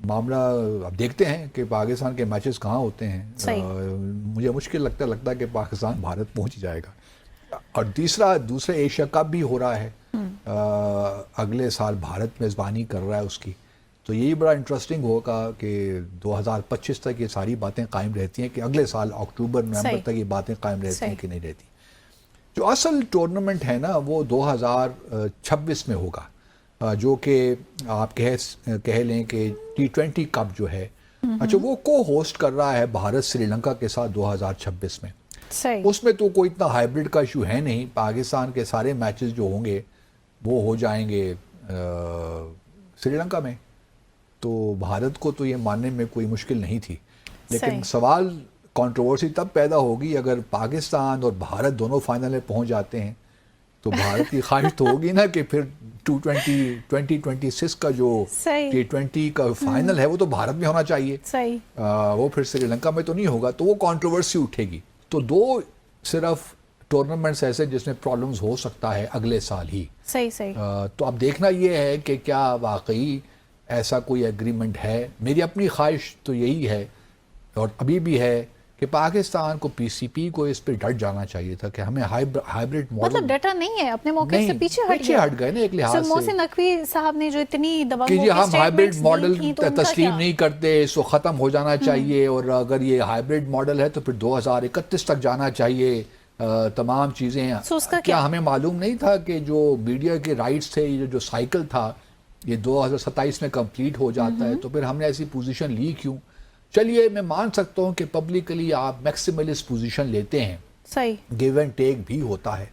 معاملہ اب دیکھتے ہیں کہ پاکستان کے میچز کہاں ہوتے ہیں. مجھے مشکل لگتا ہے کہ پاکستان بھارت پہنچ جائے گا. اور دوسرے ایشیا کپ بھی ہو رہا ہے اگلے سال، بھارت میزبانی کر رہا ہے اس کی. تو یہی بڑا انٹرسٹنگ ہوگا کہ 2025 تک یہ ساری باتیں قائم رہتی ہیں کہ اگلے سال اکتوبر نومبر تک یہ باتیں قائم رہتی ہیں کہ نہیں رہتی. جو اصل ٹورنامنٹ ہے نا وہ 2026 میں ہوگا، جو کہ آپ کہہ لیں کہ T20 کپ جو ہے، اچھا وہ کو ہوسٹ کر رہا ہے بھارت سری لنکا کے ساتھ 2026 میں. اس میں تو کوئی اتنا ہائبرڈ کا ایشو ہے نہیں. پاکستان کے سارے میچز جو ہوں گے وہ ہو جائیں گے سری لنکا میں. تو بھارت کو تو یہ ماننے میں کوئی مشکل نہیں تھی. لیکن سوال کنٹروورسی تب پیدا ہوگی اگر پاکستان اور بھارت دونوں فائنل میں پہنچ جاتے ہیں تو بھارت کی خواہش تو ہوگی نا کہ پھر 2026 کا جو T20 کا فائنل ہے وہ تو بھارت میں ہونا چاہیے. وہ پھر سری لنکا میں تو نہیں ہوگا، تو وہ کنٹروورسی اٹھے گی. تو دو صرف ٹورنامنٹس ایسے جس میں پرابلمز ہو سکتا ہے اگلے سال ہی. تو اب دیکھنا یہ ہے کہ کیا واقعی ایسا کوئی ایگریمنٹ ہے. میری اپنی خواہش تو یہی ہے اور ابھی بھی ہے کہ پاکستان کو پی سی پی کو اس پہ ڈٹ جانا چاہیے تھا کہ ہمیں ہائبرڈ ماڈل، مطلب ڈٹا نہیں ہے، اپنے موقع سے پیچھے ہٹ گئے نا ایک لحاظ سے. محسن نقوی صاحب نے جو اتنی دبنگوں کہ کی ہم ہائبرڈ سٹیٹمنٹس ماڈل دی تھیں تو تسلیم نہیں کرتے، اس کو ختم ہو جانا چاہیے. اور اگر یہ ہائبرڈ ماڈل ہے تو پھر 2031 تک جانا چاہیے تمام چیزیں. کیا ہمیں معلوم نہیں تھا کہ جو میڈیا کے رائٹس تھے، یہ جو سائیکل تھا یہ 2027 میں کمپلیٹ ہو جاتا ہے؟ تو پھر ہم نے ایسی پوزیشن لی کیوں؟ چلیے میں مان سکتا ہوں کہ پبلکلی آپ میکسیملسٹ پوزیشن لیتے ہیں، گیو اینڈ ٹیک بھی ہوتا ہے.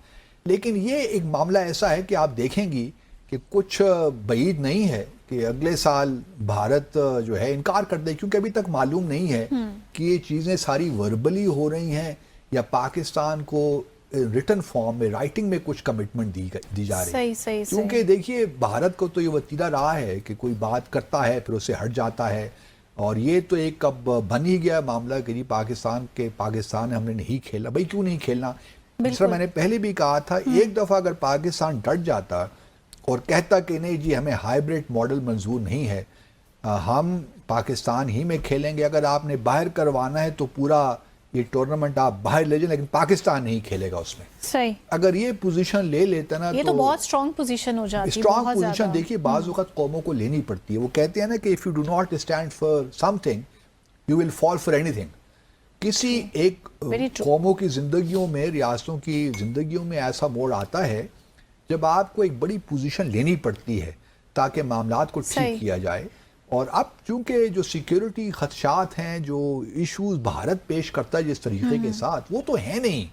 لیکن یہ ایک معاملہ ایسا ہے کہ آپ دیکھیں گی کہ کچھ بعید نہیں ہے کہ اگلے سال بھارت جو ہے انکار کر دے، کیونکہ ابھی تک معلوم نہیں ہے کہ یہ چیزیں ساری وربلی ہو رہی ہیں یا پاکستان کو ریٹن فارم میں، رائٹنگ میں کچھ کمٹمنٹ دی جا رہی ہے. کیونکہ دیکھیے بھارت کو تو یہ وتیرہ رہا ہے کہ کوئی بات کرتا ہے پھر اسے ہٹ جاتا ہے. اور یہ تو ایک اب بن ہی گیا معاملہ کہ جی پاکستان ہم نے نہیں کھیلا. بھائی کیوں نہیں کھیلنا؟ دوسرا میں نے پہلے بھی کہا تھا، ایک دفعہ اگر پاکستان ڈٹ جاتا اور کہتا کہ نہیں جی ہمیں ہائبرڈ ماڈل منظور نہیں ہے، ہم پاکستان ہی میں کھیلیں گے، اگر آپ نے باہر کروانا ہے تو پورا یہ ٹورنامنٹ آپ باہر لے جائیں لیکن پاکستان نہیں کھیلے گا اس میں. اگر یہ پوزیشن لے لیتا نا یہ تو بہت اسٹرانگ پوزیشن ہو جاتی ہے. اسٹرانگ پوزیشن دیکھیے بعض اوقات قوموں کو لینی پڑتی ہے. وہ کہتے ہیں نا کہ if you do not stand for something you will fall for anything. کسی ایک قوموں کی زندگیوں میں، ریاستوں کی زندگیوں میں ایسا موڑ آتا ہے جب آپ کو ایک بڑی پوزیشن لینی پڑتی ہے تاکہ معاملات کو ٹھیک کیا جائے. اور اب چونکہ جو سیکیورٹی خدشات ہیں، جو ایشوز بھارت پیش کرتا ہے جس طریقے کے ساتھ، وہ تو ہیں نہیں.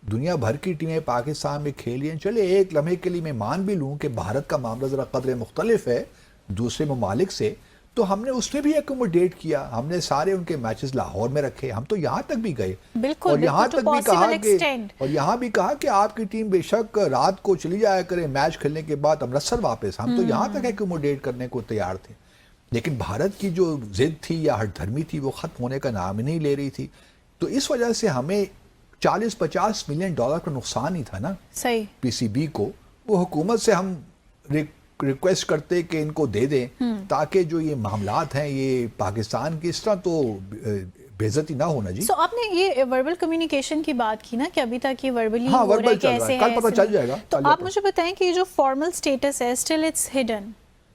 دنیا بھر کی ٹیمیں پاکستان میں کھیلی ہیں. چلے ایک لمحے کے لیے میں مان بھی لوں کہ بھارت کا معاملہ ذرا قدر مختلف ہے دوسرے ممالک سے، تو ہم نے اس میں بھی ایکوموڈیٹ کیا. ہم نے سارے ان کے میچز لاہور میں رکھے، ہم تو یہاں تک بھی گئے اور یہاں تک بھی کہا کہ آپ کی ٹیم بے شک رات کو چلی جایا کرے میچ کھیلنے کے بعد امرتسر واپس. ہم تو یہاں تک ایکوموڈیٹ کرنے کو تیار تھے. لیکن بھارت کی جو ضد تھی یا ہٹ دھرمی تھی وہ ختم ہونے کا نام ہی نہیں لے رہی تھی. تو اس وجہ سے ہمیں 40-50 ملین ڈالر کا نقصان ہی تھا نا پی سی بی کو. وہ حکومت سے ہم ریکویسٹ کرتے کہ ان کو دے دیں تاکہ جو یہ معاملات ہیں یہ پاکستان کی اس طرح تو بے عزتی نہ ہونا. جی آپ نے یہ وربل کمیونیکیشن کی بات کی نا کہ ابھی تک یہ وربلی ہو رہا ہے، کیسے ہے، کل پتہ چل جائے گا. تو آپ مجھے بتائیں کہ یہ جو فارمل سٹیٹس ہے اسٹل اٹس ہڈن.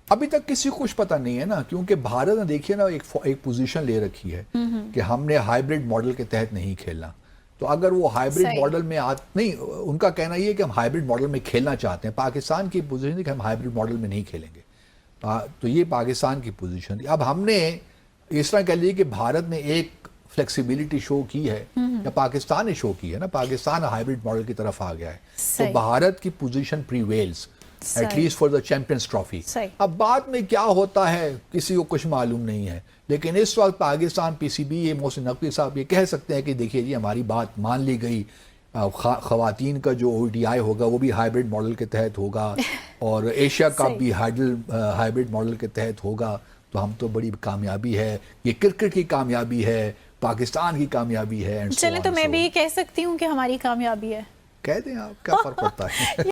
ابھی تک کسی کو کچھ پتہ نہیں ہے نا، کیونکہ بھارت نے دیکھیے نا ایک پوزیشن لے رکی ہے کہ ہم نے ہائبرڈ ماڈل کے تحت نہیں کھیلنا. تو اگر وہ ہائبرڈ ماڈل میں نہیں، ان کا کہنا یہ ہے کہ ہم ہائبرڈ ماڈل میں کھیلنا چاہتے ہیں. پاکستان کی پوزیشن ہے کہ ہم ہائبرڈ ماڈل میں نہیں کھیلیں گے. تو یہ پاکستان کی پوزیشن تھی. اب ہم نے اس طرح کہہ لیے کہ بھارت نے ایک فلیکسیبلٹی شو کی ہے یا پاکستان نے شو کی ہے نا، پاکستان ہائبرڈ ماڈل کی طرف آ گیا ہے. تو بھارت کی position prevails at least for the Champions Trophy. اب بعد میں کیا ہوتا ہے کسی کو کچھ معلوم نہیں ہے. لیکن اس وقت پاکستان پی سی بی، محسن نقوی صاحب یہ کہہ سکتے ہیں کہ دیکھیے جی ہماری بات مان لی گئی، خواتین کا جو او ڈی آئی ہوگا وہ بھی ہائبرڈ ماڈل کے تحت ہوگا اور ایشیا کپ بھی ہائبرڈ ماڈل کے تحت ہوگا. تو ہم تو بڑی کامیابی ہے، یہ کرکٹ کی کامیابی ہے، پاکستان کی کامیابی ہے. چلیں تو میں بھی یہ کہہ سکتی ہوں کہ ہماری کامیابی ہے. کہہ دیں آپ، کیا فرق پڑتا ہے.